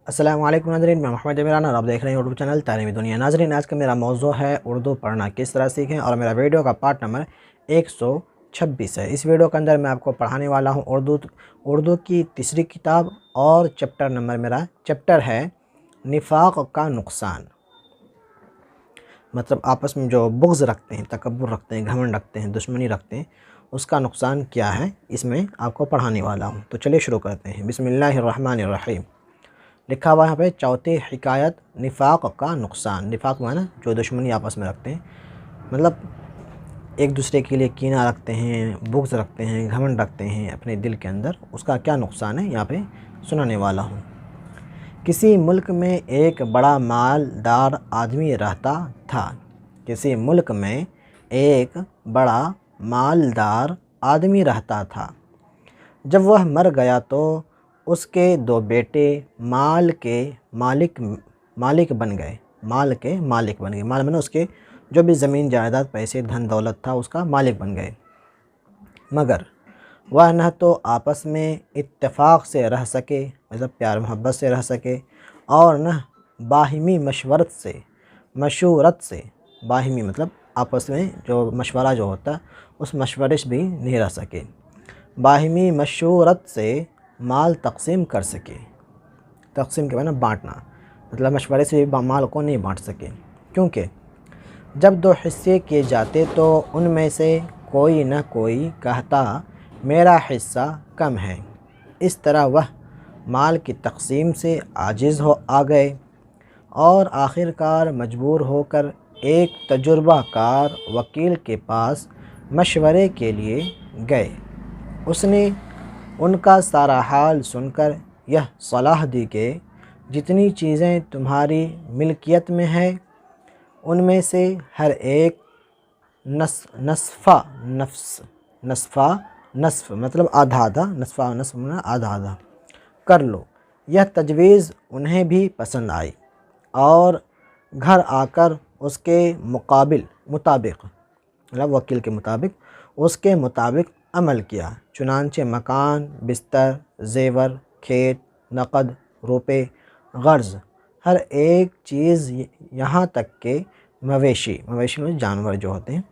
अस्सलामुअलैकुम नाज़रीन, मैं मोहम्मद इमरान और आप देख रहे हैं यूट्यूब चैनल तालीमी दुनिया। नाज़रीन, आज का मेरा मौज़ू है उर्दू पढ़ना किस तरह सीखें और मेरा वीडियो का पार्ट नंबर 126 है। इस वीडियो के अंदर मैं आपको पढ़ाने वाला हूं उर्दू की तीसरी किताब और चैप्टर नंबर मेरा चैप्टर है निफाक का नुकसान। मतलब आपस में जो बुग़्ज़ रखते हैं, तकब्बुर रखते हैं, घमंड रखते हैं, दुश्मनी रखते हैं, उसका नुकसान क्या है, इसमें आपको पढ़ाने वाला हूँ। तो चलिए शुरू करते हैं। बिस्मिल्लाहिर्रहमानिर्रहीम। लिखा हुआ है यहाँ पे चौथी हिकायत निफाक का नुकसान। निफाक माना जो दुश्मनी आपस में रखते हैं, मतलब एक दूसरे के लिए कीना रखते हैं, बुग़्ज़ रखते हैं, घमंड रखते हैं अपने दिल के अंदर, उसका क्या नुकसान है यहाँ पे सुनाने वाला हूँ। किसी मुल्क में एक बड़ा मालदार आदमी रहता था। किसी मुल्क में एक बड़ा मालदार आदमी रहता था। जब वह मर गया तो उसके दो बेटे माल के मालिक बन गए। माल के मालिक बन गए। माल माने उसके जो भी ज़मीन जायदाद, पैसे, धन दौलत था, उसका मालिक बन गए। मगर वह न तो आपस में इत्तेफाक से रह सके, मतलब प्यार मोहब्बत से रह सके, और न बाहिमी मशूरत से, बाहिमी मतलब आपस में जो मशवरा जो होता है उस मशवरे से भी नहीं रह सके, बाहिमी मशूरत से माल तकसीम कर सके। तकसीम के माने बाँटना, मतलब मशवरे से भी माल को नहीं बाँट सके, क्योंकि जब दो हिस्से किए जाते तो उनमें से कोई न कोई कहता मेरा हिस्सा कम है। इस तरह वह माल की तकसीम से आजिज़ आ गए और आखिरकार मजबूर होकर एक तजुर्बाकार वकील के पास मशवरे के लिए गए। उसने उनका सारा हाल सुनकर यह सलाह दी कि जितनी चीज़ें तुम्हारी मिल्कियत में है उनमें से हर एक नस्फ़ मतलब आधा आधा, नस्फ़ा नस्फ़ मतलब आधा आधा कर लो। यह तजवीज़ उन्हें भी पसंद आई और घर आकर उसके मुताबिक मतलब वकील के मुताबिक उसके मुताबिक अमल किया। चुनांचे मकान, बिस्तर, जेवर, खेत, नकद, रुपए, गर्ज़, हर एक चीज़, यहाँ तक के मवेशी में जानवर जो होते हैं,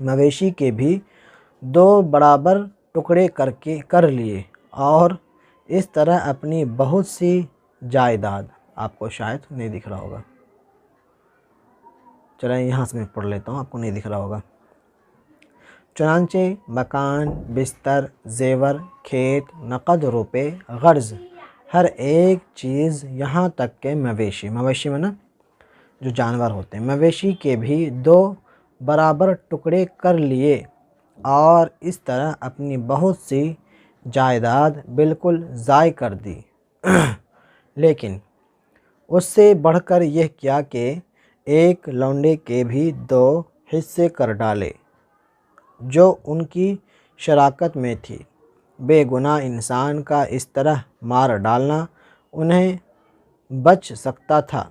मवेशी के भी दो बराबर टुकड़े कर लिए और इस तरह अपनी बहुत सी जायदाद, आपको शायद नहीं दिख रहा होगा, चलें यहाँ से मैं पढ़ लेता हूँ, आपको नहीं दिख रहा होगा। चुनांचे मकान, बिस्तर, जेवर, खेत, नकद, रुपए, गर्ज़, हर एक चीज़, यहाँ तक के मवेशी में ना जो जानवर होते हैं, मवेशी के भी दो बराबर टुकड़े कर लिए और इस तरह अपनी बहुत सी जायदाद बिल्कुल ज़ाय कर दी। लेकिन उससे बढ़कर यह किया कि एक लौंडे के भी दो हिस्से कर डाले जो उनकी शराकत में थी। बेगुनाह इंसान का इस तरह मार डालना उन्हें बच सकता था।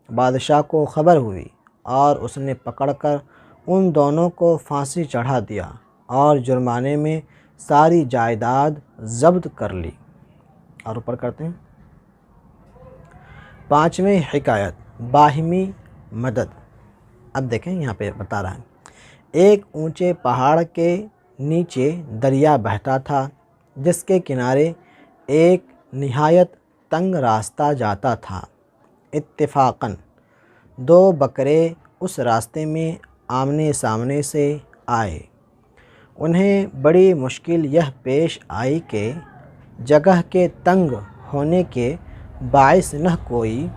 बादशाह को खबर हुई और उसने पकड़कर उन दोनों को फांसी चढ़ा दिया और जुर्माने में सारी जायदाद जब्त कर ली। और ऊपर करते हैं। पाँचवीं हिकायत बाहिमी मदद। अब देखें यहाँ पे बता रहा है, एक ऊंचे पहाड़ के नीचे दरिया बहता था जिसके किनारे एक निहायत तंग रास्ता जाता था। इत्तेफाकन दो बकरे उस रास्ते में आमने सामने से आए। उन्हें बड़ी मुश्किल यह पेश आई कि जगह के तंग होने के बाइस न कोई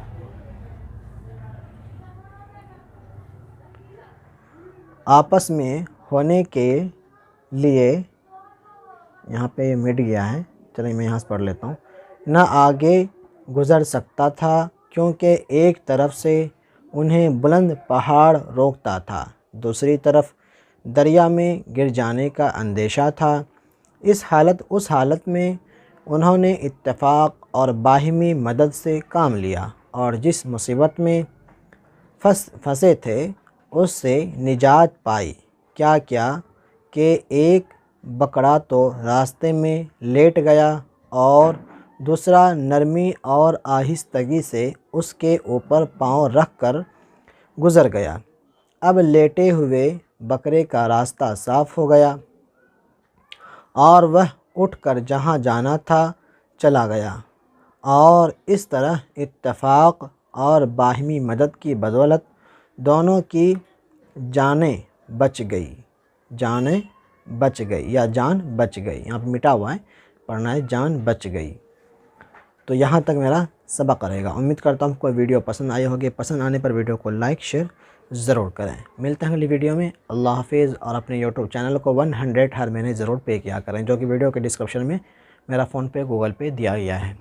आपस में होने के लिए, यहाँ पे मिट गया है, चलिए मैं यहाँ से पढ़ लेता हूँ, न आगे गुज़र सकता था क्योंकि एक तरफ से उन्हें बुलंद पहाड़ रोकता था, दूसरी तरफ दरिया में गिर जाने का अंदेशा था। उस हालत में उन्होंने इत्तेफाक और बाहिमी मदद से काम लिया और जिस मुसीबत में फंसे थे उससे निजात पाई। क्या क्या कि एक बकरा तो रास्ते में लेट गया और दूसरा, नरमी और आहिस्तगी से उसके ऊपर पाँव रख कर गुज़र गया। अब लेटे हुए बकरे का रास्ता साफ़ हो गया और वह उठकर जहाँ जाना था चला गया, और इस तरह इत्तेफाक और बाहिमी मदद की बदौलत दोनों की जानें बच गई। जानें बच गई या जान बच गई, यहाँ पर मिटा हुआ है, पढ़ना है जान बच गई। तो यहाँ तक मेरा सबक रहेगा। उम्मीद करता हूँ कोई वीडियो पसंद आई होगी। पसंद आने पर वीडियो को लाइक शेयर ज़रूर करें। मिलते हैं अगली वीडियो में। अल्लाह हाफिज़। और अपने यूट्यूब चैनल को 100 हर महीने ज़रूर पे किया करें, जो कि वीडियो के डिस्क्रिप्शन में मेरा फ़ोन पे गूगल पे दिया गया है।